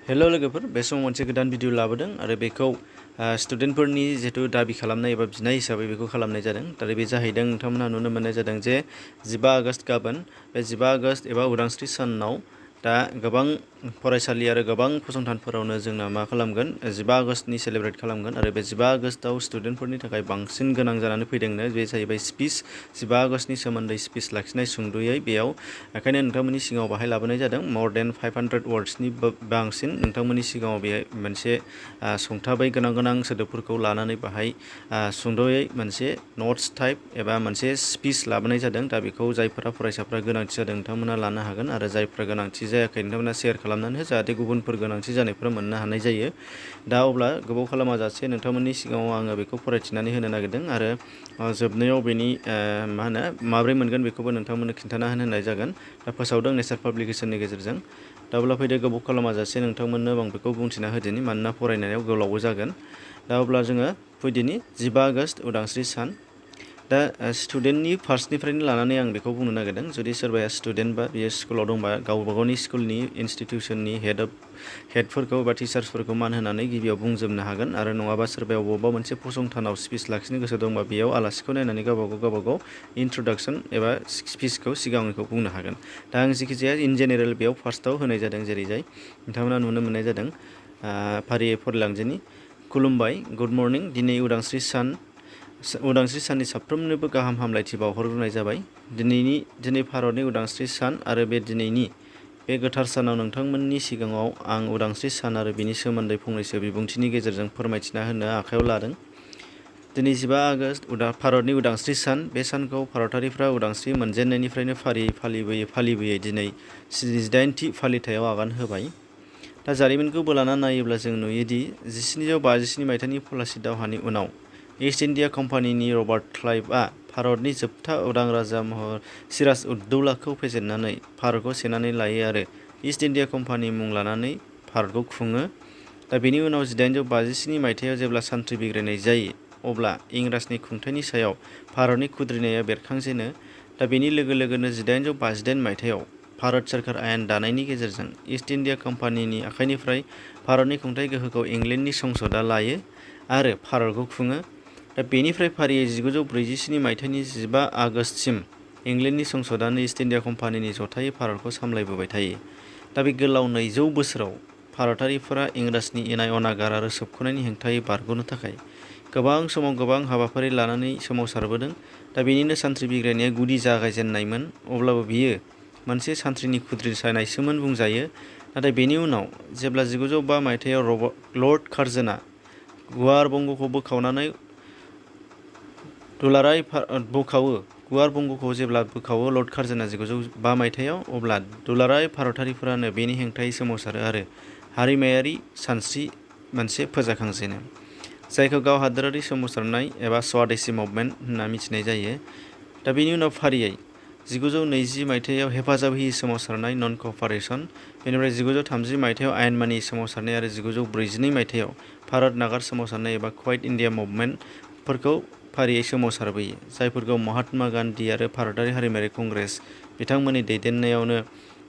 Hello लोगोफोर, बे समाव मोनसे गोदान भिडिअ लाबोदों आरो बेखौ स्टुडेन्टफोरनि जिहेतु दाबि खालामनाय एबा बिनाय हिसाबै बेखौ खालामनाय जादों। दा बे जाहैदों नोंथांमोनहा नुनो मोननाय जादों जे 15 आगस्ट गाबोन बे 15 आगस्ट एबा उदांस्रि सानाव दा गोबां फरायसालि आरो गोबां फसंथानफोरावनो जोंना मा खालामगोन 15 आगस्टनि सेलेब्रेट खालामगोन आरो बे 15 आगस्टआव स्टुडेन्टफोरनि थाखाय बांसिन गोनां जानानै फैदोंनो बे जाहैबाय स्पिच 15 आगस्टनि सोमोन्दै स्पिच लाखिनाय सुंद'यै बेयाव ओंखायनो नोंथांमोननि सिगाङाव बाहाय लाबोनाय जादों मोर देन 500 वर्ड्सनि बांसिन नोंथांमोननि सिगाङाव बे मोनसे सुंथाबै गोनां सोदोबफोरखौ लानानै बाहाय सुंद'यै मोनसे नट्स टाइप एबा मोनसे स्पिच लाबोनाय जादों। दा बेखौ जायफोरा फरायसाफ्रा गोनांथि जादों नोंथांमोना लानो हागोन आरो जायफ्रा गोनांथि जायाखै नोंथांमोना शेयार खालामनानै हो जाहाथे गुबुनफोर गोनांथि जानायफोरा मोननो हानाय जायो। दा अब्ला गोबाव खालामाजासे नोंथांमोननि सिगाङाव आङो बेखौ फरायथिनानै होनो नागिरदों आरो जोबनायाव बेनि माब्रै मोनगोन बेखौबो नोंथांमोननो खिन्थाना होनाय जागोन। दा फोसावदों नेचार पाब्लिकेसननि गेजेरजों। दा अब्ला फैदो गोबाव खालामाजासे नोंथांमोननो आं बेखौ बुंथिना होदोनि मानोना फरायनायाव गोलावबो जागोन। दा अब्ला जोङो फैदोनि 15 आगस्ट उदांस्रि सान। दा स्टुडेन्टनि फार्स्टनिफ्रायनो लानानै आं बेखौ बुंनो नागिरदों। जुदि सोरबाया स्टुडेन्ट बा बियो स्कुलाव दंबा गावबा गावनि स्कुलनि इनस्टिटिउसननि हेडफोरखौ बा टिचार्सफोरखौ मान होनानै गिबियाव बुंजोबनो हागोन आरो नङाबा सोरबाया बबेबा मोनसे फसंथानाव स्पिच लाखिनो गोसो दंबा बेयाव आलासिखौ नायनानै गावबागाव इन्ट्रडाक्सन एबा स्पिचखौ सिगांनिखौ बुंनो हागोन। दा आं जिखिजाया इन जेनेरेल बेयाव फार्स्टआव होनाय जादों जेरैजाय नोंथांमोना नुनो मोननाय जादों। फारियै फरायलांजेनि खुलुमबाय, गुड मर्निं। दिनै उदांस्रि साननि साफ्रोमनोबो गाहाम हामलायथि बावहरग्रोनाय जाबाय। दिनै भारतनि उदांस्रि सान आरो बे दिनैनि बे गोथार सानाव नोंथांमोननि सिगाङाव आं उदांस्रि सान आरो बिनि सोमोन्दै फंनैसो बिबुंथिनि गेजेरजों फोरमायथिना होनो आखायाव लादों। दिनै 15 आगस्ट भारतनि उदांस्रि सान। बे सानखौ भारतारिफ्रा उदांस्रि मोनजेननायनिफ्रायनो फालिबोयै दिनै 18थि फालिथायाव आगान होबाय। दा जारिमिनखौ बोलाना नायोब्ला जों नुयोदि 1757 मायथाइनि पलासि दावहानि उनाव ईस्ट इन्डिया कम्पानिनि रबार्ट क्लाइभआ भारतनि जोबथा उदां राजा सिराज उद-दौलाखौ फेजेननानै भारतखौ सेनानै लायो आरो ईस्ट इन्डिया कम्पानि मुं लानानै भारतखौ खुङो। दा बेनि उनाव 1857 मायथाइयाव जेब्ला सान्थ्रि बिग्रायनाय जायो अब्ला इंराजनि खुंथायनि सायाव भारतनि खुद्रिनाया बेरखांजेनो। दा बेनि लोगो लोगोनो 1858 मायथाइयाव भारत सोरखार आयेन दानायनि गेजेरजों ईस्ट इन्डिया कम्पानिनि आखाइनिफ्राय भारतनि खुंथाय गोहोखौ इंलेन्डनि संसदआ लायो आरो भारतखौ खुङो। दा बेनिफ्राय फारियै 1947 मायथाइनि 15 आगस्तसिम इंलेन्डनि संसदआनो ईस्ट इन्डिया कम्पानिनि जथायै भारतखौ सामलायबोबाय थायो। दा बे गोलाव 200 बोसोराव भारतारिफोरा इंराजनि इनाय अनागार आरो सोबख'नायनि हेंथायै बारग'नो थाखाय गोबां समाव गोबां हाबाफारि लानानै सोमावसारबोदों। दा बेनिनो सान्थ्रि बिग्रायनाया गुदि जागायजेननायमोन, अब्लाबो बियो मोनसे सान्थ्रिनि खुद्रिसायनायसोमोन बुंजायो। नाथाय बेनि उनाव जेब्ला 1905 मायथाइयाव लर्ड कार्जनआ गुवार बंग'खौ जेब्ला बोखावो लर्ड कार्जनआ 1905 मायथाइयाव, अब्ला दुलाराय भारतारिफोरानो बेनि हेंथायै सोमावसारो आरो हारिमायारि सानस्रि मोनसे फोजाखांजेनो, जायखौ गाव हादोरारि सोमावसारनाय एबा स्वादेशी मुभमेन्ट होनना मिथिनाय जायो। दा बेनि उनाव फारियै 1920 मायथाइयाव हेफाजाब होयि सोमावसारनाय नन क'पारेसन, बेनिफ्राय 1930 मायथाइयाव आयेन मानियै सोमावसारनाय आरो 1942 मायथाइयाव भारत नागार सोमावसारनाय एबा क्वाइट इन्डिया मुभमेन्टफोरखौ फारियै सोमावसारबोयो, जायफोरखौ महात्मा गान्धी आरो भारतारि हारिमायारि कंग्रेस बिथांमोननि दैदेननायावनो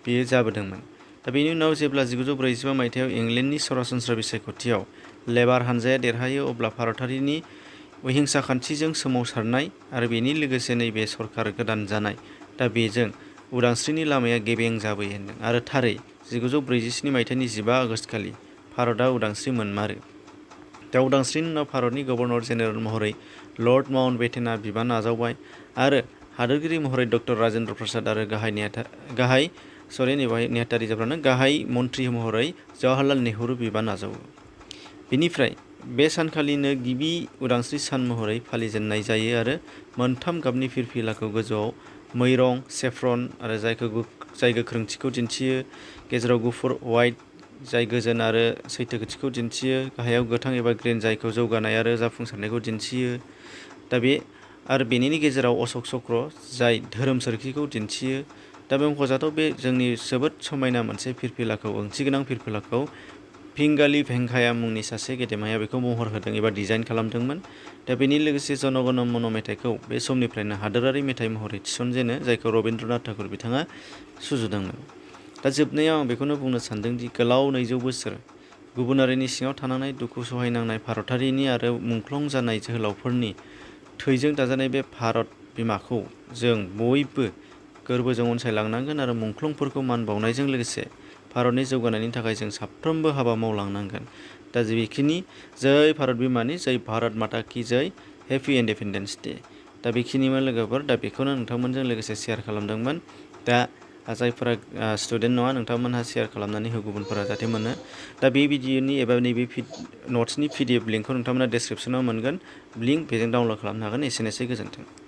बेयो जाबोदोंमोन। दा बेनि उनाव जेब्ला 1945 मायथाइयाव इंलेन्डनि सरासनस्रा बिसायख'थियाव लेबार हानजाया देरहायो अब्ला भारतारिनि अहिंसा खान्थिजों सोमावसारनाय आरो बेनि लोगोसे नैबे सरकार गोदान जानाय, दा बेजों उदांस्रिनि लामाया गेबें जाबोयो होन्दों आरो थारै 1947 मायथाइनि 15 आगस्तखालि भारतआ उदांस्रि मोनमारो। दा उदांस्रिनि उनाव भारतनि गभर्नर जेनेरेल महरै लर्ड माउन्टबेटेनआ बिबान आजावबाय आरो हादोरगिरि महरै डक्टर राजेन्द्र प्रसाद आरो गाहाय मन्थ्रि महरै जवाहरलाल नेहरू बिबान आजावो। बेनिफ्राय बे सानखालिनो गिबि उदांस्रि सान महरै फालिजेननाय जायो आरो मोनथाम गाबनि फिरफिलाखौ गोजौआव मै रं सेफ्रन आरो जाय गोख्रोंथिखौ दिन्थियो, गेजेराव गुफुर वाइट जाय गोजोन आरो सैथोथिखौ दिन्थियो, गाहायाव गोथां एबा ग्रीन जायखौ जौगानाय आरो जाफुंसारनायखौ दिन्थियो। दा बेनिनि गेजेराव अशक चक्र जाय धोरोम सोरखिखौ दिन्थियो। दा बे मख'जाथाव बे जोंनि जोबोद समायना मोनसे फिरफिलाखौ ओंथिगोनां फिरफिलाखौ पिंगालि भेंकाया मुंनि सासे गेदेमाया बेखौ महर होदों एबा डिजाइन खालामदोंमोन। दा बेनि लोगोसे जन गण मन मेथाइखौ बे समनिफ्रायनो हादोरारि मेथाइ महरै थिसनजेनो, जायखौ रबीन्द्रनाथ ठाकुर बिथाङा सुजुदोंमोन। दा जोबनायाव आं बेखौनो बुंनो सानदों दि गोलाव 200 बोसोर गुबुनारिनि सिङाव थानांनाय दुखु सहायनांनाय भारतारिनि आरो मुंख्लं जानाय जोहोलावफोरनि थैजों दाजानाय बे भारत बिमाखौ जों बयबो गोरबोजों अनसायलांनांगोन आरो मुंख्लंफोरखौ मान बावनायजों लोगोसे भारतनि जौगानायनि थाखाय जों साफ्रोमबो हाबा मावलांनांगोन। दा बेखिनि जय भारत बिमानि जय भारत माता की जय हेपि इन्डिपेन्डेन्स डे। दा बेखिनिमोन लोगोफोर, दा बेखौनो नोंथांमोनजों लोगोसे शेयार खालामदोंमोन। दा जायफोरा स्टुडेन्ट नङा नोंथांमोनहा शेयार खालामनानै हो गुबुनफोरा जाहाथे मोनो। दा बे भिडिअनि एबा नैबे नट्सनि PDF लिंकखौ नोंथांमोना डेसक्रिपसनाव मोनगोन लिंक, बेजों डाउनलड खालामनो हागोन। एसेनोसै, गोजोन्थों।